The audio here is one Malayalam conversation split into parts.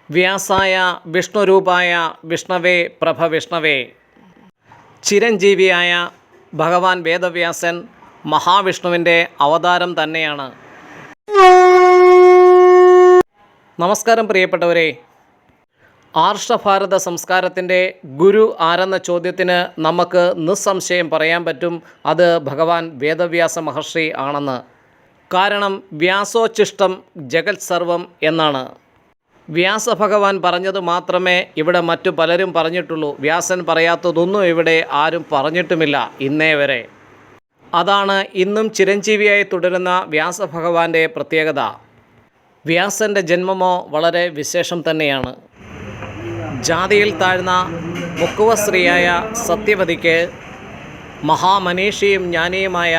വ്യാസായ വിഷ്ണുരൂപായ വിഷ്ണവേ പ്രഭ വിഷ്ണവേ. ചിരഞ്ജീവിയായ ഭഗവാൻ വേദവ്യാസൻ മഹാവിഷ്ണുവിൻ്റെ അവതാരം തന്നെയാണ്. നമസ്കാരം പ്രിയപ്പെട്ടവരെ. ആർഷഭാരത സംസ്കാരത്തിൻ്റെ ഗുരു ആരെന്ന ചോദ്യത്തിന് നമുക്ക് നിസ്സംശയം പറയാൻ പറ്റും അത് ഭഗവാൻ വേദവ്യാസ മഹർഷി ആണെന്ന്. കാരണം വ്യാസോച്ഛിഷ്ടം ജഗത് സർവം എന്നാണ്. വ്യാസഭഗവാൻ പറഞ്ഞത് മാത്രമേ ഇവിടെ മറ്റു പലരും പറഞ്ഞിട്ടുള്ളൂ. വ്യാസൻ പറയാത്തതൊന്നും ഇവിടെ ആരും പറഞ്ഞിട്ടുമില്ല ഇന്നേ വരെ. അതാണ് ഇന്നും ചിരഞ്ജീവിയായി തുടരുന്ന വ്യാസഭഗവാന്റെ പ്രത്യേകത. വ്യാസൻ്റെ ജന്മമോ വളരെ വിശേഷം തന്നെയാണ്. ജാതിയിൽ താഴ്ന്ന മുക്കുവ സ്ത്രീയായ സത്യവതിക്ക് മഹാമനീഷിയും ജ്ഞാനിയുമായ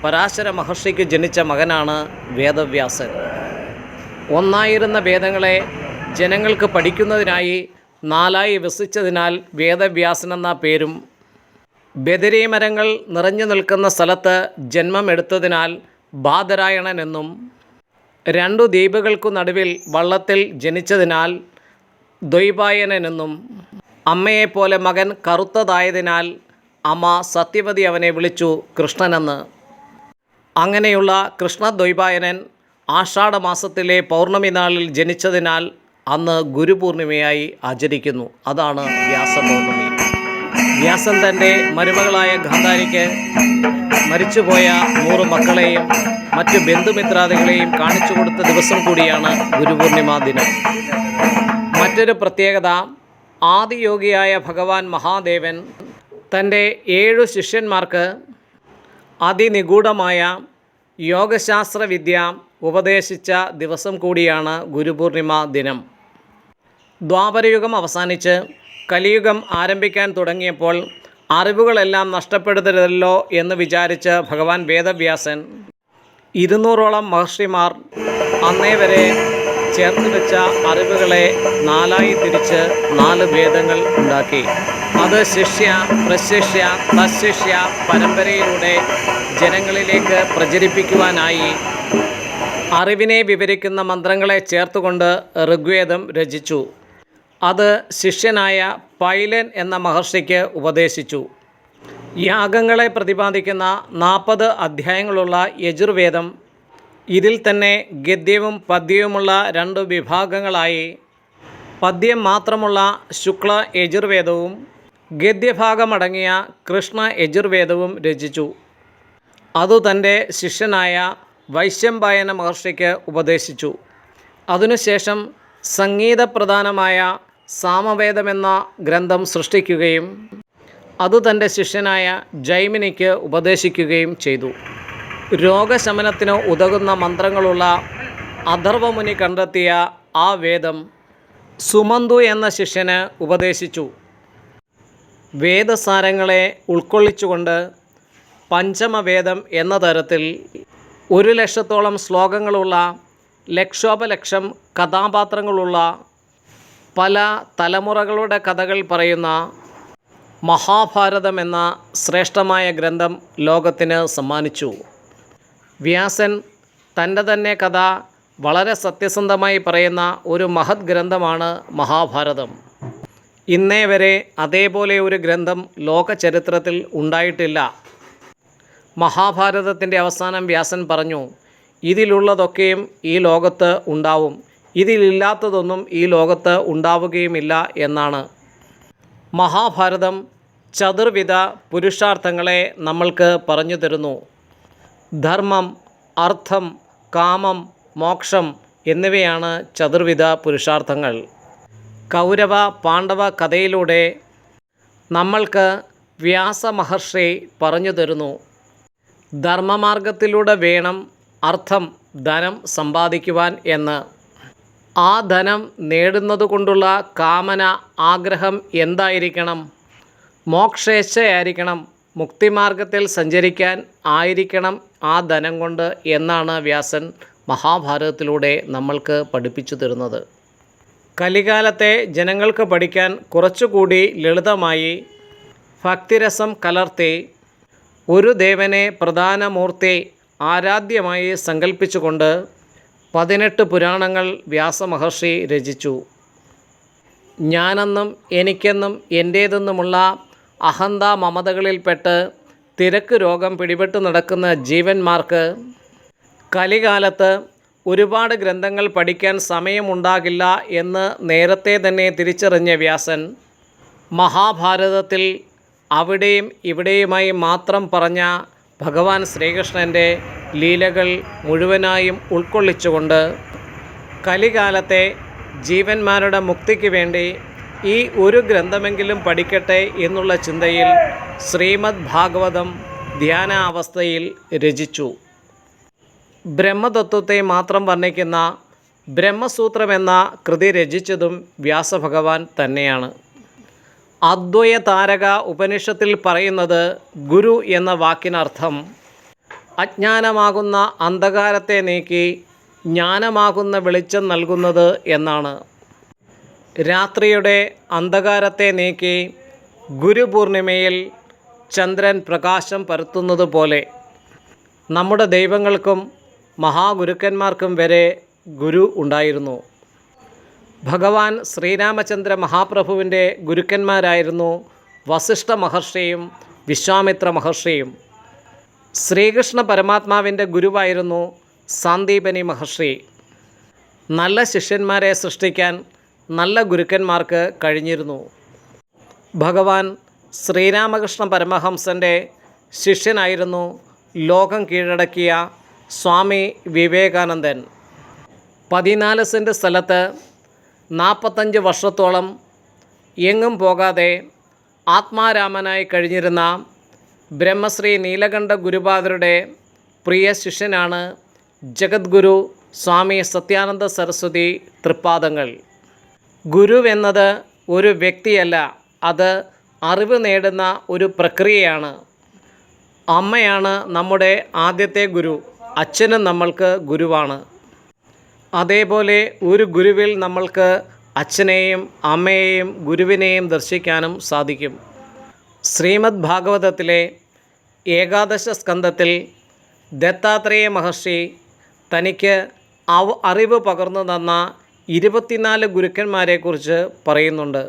പരാശര മഹർഷിക്ക് ജനിച്ച മകനാണ് വേദവ്യാസൻ. ഒന്നായിരുന്ന വേദങ്ങളെ ജനങ്ങൾക്ക് പഠിക്കുന്നതിനായി നാലായി വിഭജിച്ചതിനാൽ വേദവ്യാസനെന്ന പേരും, ബദരീ മരങ്ങൾ നിറഞ്ഞു നിൽക്കുന്ന സ്ഥലത്ത് ജന്മമെടുത്തതിനാൽ ബാദരായണൻ എന്നും, രണ്ടു ദ്വീപുകൾക്കു നടുവിൽ വള്ളത്തിൽ ജനിച്ചതിനാൽ ദ്വൈപായനൻ എന്നും, അമ്മയെപ്പോലെ മകൻ കറുത്തതായതിനാൽ അമ്മ സത്യവതി അവനെ വിളിച്ചു കൃഷ്ണനെന്ന്. അങ്ങനെയുള്ള കൃഷ്ണദ്വൈപായനൻ ആഷാഢമാസത്തിലെ പൗർണമി നാളിൽ ജനിച്ചതിനാൽ അന്ന് ഗുരുപൂർണിമയായി ആചരിക്കുന്നു. അതാണ് വ്യാസപൗർണമി. വ്യാസൻ തൻ്റെ മരുമകളായ ഗാന്ധാരിക്ക് മരിച്ചുപോയ 100 മക്കളെയും മറ്റു ബന്ധുമിത്രാദികളെയും കാണിച്ചു കൊടുത്ത ദിവസം കൂടിയാണ് ഗുരുപൂർണിമ ദിനം. മറ്റൊരു പ്രത്യേകത, ആദിയോഗിയായ ഭഗവാൻ മഹാദേവൻ തൻ്റെ 7 ശിഷ്യന്മാർക്ക് അതിനിഗൂഢമായ യോഗശാസ്ത്ര വിദ്യ ഉപദേശിച്ച ദിവസം കൂടിയാണ് ഗുരുപൂർണിമ ദിനം. ദ്വാപരയുഗം അവസാനിച്ച് കലിയുഗം ആരംഭിക്കാൻ തുടങ്ങിയപ്പോൾ അറിവുകളെല്ലാം നഷ്ടപ്പെടുത്തരുതല്ലോ എന്ന് വിചാരിച്ച് ഭഗവാൻ വേദവ്യാസൻ 200ഓളം മഹർഷിമാർ അന്നേ വരെ ചേർത്ത് വെച്ച അറിവുകളെ 4ആയി തിരിച്ച് 4 വേദങ്ങൾ ഉണ്ടാക്കി. അത് ശിഷ്യ, പ്രശിഷ്യ, തശിഷ്യ പരമ്പരയിലൂടെ ജനങ്ങളിലേക്ക് പ്രചരിപ്പിക്കുവാനായി അറിവിനെ വിവരിക്കുന്ന മന്ത്രങ്ങളെ ചേർത്തുകൊണ്ട് ഋഗ്വേദം രചിച്ചു. അത് ശിഷ്യനായ പൈലൻ എന്ന മഹർഷിക്ക് ഉപദേശിച്ചു. യാഗങ്ങളെ പ്രതിപാദിക്കുന്ന 40 അധ്യായങ്ങളുള്ള യജുർവേദം ഇതിൽ തന്നെ ഗദ്യവും പദ്യവുമുള്ള 2 വിഭാഗങ്ങളായി പദ്യം മാത്രമുള്ള ശുക്ല യജുർവേദവും ഗദ്യഭാഗമടങ്ങിയ കൃഷ്ണ യജുർവേദവും രചിച്ചു. അതു തൻ്റെ ശിഷ്യനായ വൈശമ്പായന മഹർഷിക്ക് ഉപദേശിച്ചു. അതിനുശേഷം സംഗീതപ്രധാനമായ സാമവേദമെന്ന ഗ്രന്ഥം സൃഷ്ടിക്കുകയും അത് തൻ്റെ ശിഷ്യനായ ജൈമിനിക്ക് ഉപദേശിക്കുകയും ചെയ്തു. രോഗശമനത്തിന് ഉതകുന്ന മന്ത്രങ്ങളുള്ള അഥർവമുനി കണ്ടെത്തിയ ആ വേദം സുമന്തു എന്ന ശിഷ്യന് ഉപദേശിച്ചു. വേദസാരങ്ങളെ ഉൾക്കൊള്ളിച്ചുകൊണ്ട് പഞ്ചമവേദം എന്ന തരത്തിൽ 1,00,000ഓളം ശ്ലോകങ്ങളുള്ള ലക്ഷോപലക്ഷം കഥാപാത്രങ്ങളുള്ള പല തലമുറകളുടെ കഥകൾ പറയുന്ന മഹാഭാരതം എന്ന ശ്രേഷ്ഠമായ ഗ്രന്ഥം ലോകത്തിന് സമ്മാനിച്ചു. വ്യാസൻ തൻ്റെ തന്നെ കഥ വളരെ സത്യസന്ധമായി പറയുന്ന ഒരു മഹത് ഗ്രന്ഥമാണ് മഹാഭാരതം. ഇന്നേ വരെ അതേപോലെ ഒരു ഗ്രന്ഥം ലോക ചരിത്രത്തിൽ ഉണ്ടായിട്ടില്ല. മഹാഭാരതത്തിൻ്റെ അവസാനം വ്യാസൻ പറഞ്ഞു, ഇതിലുള്ളതൊക്കെയും ഈ ലോകത്ത് ഉണ്ടാവും, ഇതിലില്ലാത്തതൊന്നും ഈ ലോകത്ത് ഉണ്ടാവുകയുമില്ല എന്നാണ്. മഹാഭാരതം ചതുർവിധ പുരുഷാർത്ഥങ്ങളെ നമ്മൾക്ക് പറഞ്ഞു തരുന്നു. ധർമ്മം, അർത്ഥം, കാമം, മോക്ഷം എന്നിവയാണ് ചതുർവിധ പുരുഷാർത്ഥങ്ങൾ. കൗരവ പാണ്ഡവ കഥയിലൂടെ നമ്മൾക്ക് വ്യാസമഹർഷി പറഞ്ഞു തരുന്നു, ധർമ്മമാർഗത്തിലൂടെ വേണം അർത്ഥം, ധനം സമ്പാദിക്കുവാൻ എന്ന്. ആ ധനം നേടുന്നതുകൊണ്ടുള്ള കാമന, ആഗ്രഹം എന്തായിരിക്കണം? മോക്ഷേച്ഛയായിരിക്കണം, മുക്തിമാർഗത്തിൽ സഞ്ചരിക്കാൻ ആയിരിക്കണം ആ ധനം കൊണ്ട് എന്നാണ് വ്യാസൻ മഹാഭാരതത്തിലൂടെ നമ്മൾക്ക് പഠിപ്പിച്ചു തരുന്നത്. കലികാലത്തെ ജനങ്ങൾക്ക് പഠിക്കാൻ കുറച്ചുകൂടി ലളിതമായി ഭക്തിരസം കലർത്തി ഒരു ദേവനെ പ്രധാന മൂർത്തി ആരാധ്യമായി സങ്കല്പിച്ചുകൊണ്ട് 18 പുരാണങ്ങൾ വ്യാസമഹർഷി രചിച്ചു. ഞാനെന്നും എനിക്കെന്നും എൻ്റേതെന്നുമുള്ള അഹന്ത മമതകളിൽപ്പെട്ട് തിരക്ക് രോഗം പിടിപെട്ട് നടക്കുന്ന ജീവന്മാർക്ക് കലികാലത്ത് ഒരുപാട് ഗ്രന്ഥങ്ങൾ പഠിക്കാൻ സമയമുണ്ടാകില്ല എന്ന് നേരത്തെ തന്നെ തിരിച്ചറിഞ്ഞ വ്യാസൻ മഹാഭാരതത്തിൽ അവിടെയും ഇവിടെയുമായി മാത്രം പറഞ്ഞ ഭഗവാൻ ശ്രീകൃഷ്ണൻ്റെ ലീലകൾ മുഴുവനായും ഉൾക്കൊള്ളിച്ചുകൊണ്ട് കലികാലത്തെ ജീവന്മാരുടെ മുക്തിക്ക് വേണ്ടി ഈ ഒരു ഗ്രന്ഥമെങ്കിലും പഠിക്കട്ടെ എന്നുള്ള ചിന്തയിൽ ശ്രീമദ് ഭാഗവതം ധ്യാനാവസ്ഥയിൽ രചിച്ചു. ബ്രഹ്മതത്വത്തെ മാത്രം വർണ്ണിക്കുന്ന ബ്രഹ്മസൂത്രം എന്ന കൃതി രചിച്ചതും വ്യാസഭഗവാൻ തന്നെയാണ്. അദ്വയ താരക ഉപനിഷത്തിൽ പറയുന്നത് ഗുരു എന്ന വാക്കിനർത്ഥം അജ്ഞാനമാകുന്ന അന്ധകാരത്തെ നീക്കി ജ്ഞാനമാകുന്ന വെളിച്ചം നൽകുന്നത് എന്നാണ്. രാത്രിയുടെ അന്ധകാരത്തെ നീക്കി ഗുരുപൂർണിമയിൽ ചന്ദ്രൻ പ്രകാശം പരത്തുന്നത് പോലെ നമ്മുടെ ദൈവങ്ങൾക്കും മഹാഗുരുക്കന്മാർക്കും വരെ ഗുരു ഉണ്ടായിരുന്നു. ഭഗവാൻ ശ്രീരാമചന്ദ്ര മഹാപ്രഭുവിൻ്റെ ഗുരുക്കന്മാരായിരുന്നു വസിഷ്ഠ മഹർഷിയും വിശ്വാമിത്ര മഹർഷിയും. ശ്രീകൃഷ്ണ പരമാത്മാവിൻ്റെ ഗുരുവായിരുന്നു സാന്ദീപനി മഹർഷി. നല്ല ശിഷ്യന്മാരെ സൃഷ്ടിക്കാൻ നല്ല ഗുരുക്കന്മാർക്ക് കഴിഞ്ഞിരുന്നു. ഭഗവാൻ ശ്രീരാമകൃഷ്ണ പരമഹംസൻ്റെ ശിഷ്യനായിരുന്നു ലോകം കീഴടക്കിയ സ്വാമി വിവേകാനന്ദൻ. 14 സെൻറ്റ് സ്ഥലത്ത് 45 വർഷത്തോളം എങ്ങും പോകാതെ ആത്മാരാമനായി കഴിഞ്ഞിരുന്ന ബ്രഹ്മശ്രീ നീലകണ്ഠ ഗുരുപാദരുടെ പ്രിയ ശിഷ്യനാണ് ജഗദ്ഗുരു സ്വാമി സത്യാനന്ദ സരസ്വതി തൃപ്പാദങ്ങൾ. ഗുരുവെന്നത് ഒരു വ്യക്തിയല്ല, അത് അറിവ് നേടുന്ന ഒരു പ്രക്രിയയാണ്. അമ്മയാണ് നമ്മുടെ ആദ്യത്തെ ഗുരു, അച്ഛനും നമ്മൾക്ക് ഗുരുവാണ്. അതേപോലെ ഒരു ഗുരുവിൽ നമ്മൾക്ക് അച്ഛനെയും അമ്മയെയും ഗുരുവിനെയും ദർശിക്കാനും സാധിക്കും. ശ്രീമദ് ഭാഗവതത്തിലെ ഏകാദശ സ്കന്ധത്തിൽ ദത്താത്രേയ മഹർഷി തനിക്ക് അറിവ് പകർന്നു തന്ന 24 ഗുരുക്കന്മാരെക്കുറിച്ച് പറയുന്നുണ്ട്.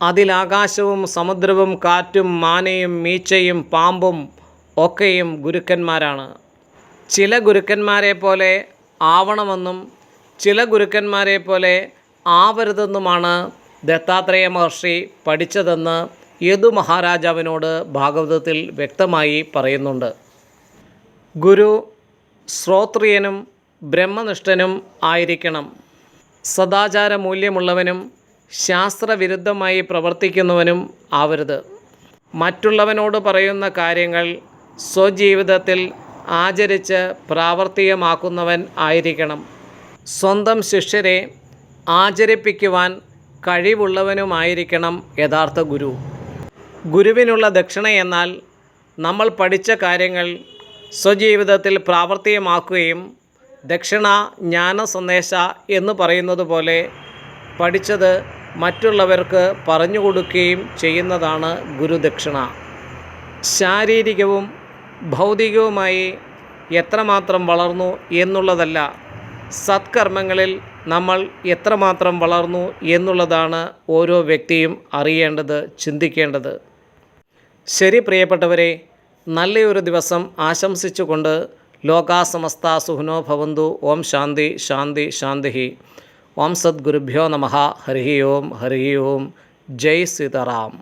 അതിലാകാശവും സമുദ്രവും കാറ്റും മാനയും മീച്ചയും പാമ്പും ഒക്കെയും ഗുരുക്കന്മാരാണ്. ചില ഗുരുക്കന്മാരെ പോലെ ആവണമെന്നും ചില ഗുരുക്കന്മാരെ പോലെ ആവരുതെന്നുമാണ് ദത്താത്രേയ മഹർഷി പഠിച്ചതെന്ന് യദു മഹാരാജാവിനോട് ഭാഗവതത്തിൽ വ്യക്തമായി പറയുന്നുണ്ട്. ഗുരു ശ്രോത്രിയനും ബ്രഹ്മനിഷ്ഠനും ആയിരിക്കണം. സദാചാര മൂല്യമുള്ളവനും ശാസ്ത്രവിരുദ്ധമായി പ്രവർത്തിക്കുന്നവനും ആവരുത്. മറ്റുള്ളവനോട് പറയുന്ന കാര്യങ്ങൾ സ്വജീവിതത്തിൽ ആചരിച്ച് പ്രാവർത്തികമാക്കുന്നവൻ ആയിരിക്കണം. സ്വന്തം ശിഷ്യരെ ആചരിപ്പിക്കുവാൻ കഴിവുള്ളവനുമായിരിക്കണം യഥാർത്ഥ ഗുരു. ഗുരുവിനുള്ള ദക്ഷിണ എന്നാൽ നമ്മൾ പഠിച്ച കാര്യങ്ങൾ സ്വജീവിതത്തിൽ പ്രാവർത്തികമാക്കുകയും ദക്ഷിണ ജ്ഞാന സന്ദേശ എന്ന് പറയുന്നത് പോലെ പഠിച്ചത് മറ്റുള്ളവർക്ക് പറഞ്ഞു കൊടുക്കുകയും ചെയ്യുന്നതാണ് ഗുരുദക്ഷിണ. ശാരീരികവും ഭൗതികവുമായി എത്രമാത്രം വളർന്നു എന്നുള്ളതല്ല, സത്കർമ്മങ്ങളിൽ നമ്മൾ എത്രമാത്രം വളർന്നു എന്നുള്ളതാണ് ഓരോ വ്യക്തിയും അറിയേണ്ടത്, ചിന്തിക്കേണ്ടത്. ശരി പ്രിയപ്പെട്ടവരെ, നല്ലൊരു ദിവസം ആശംസിച്ചുകൊണ്ട് ലോകാ സമസ്ത സുഖിനോ ഭവന്തു. ഓം ശാന്തി ശാന്തി ശാന്തി. ഓം സദ്ഗുരുഭ്യോ നമഃ. ഹരി ഓം ഹരി ഓം. ജയ് സീതാറാം.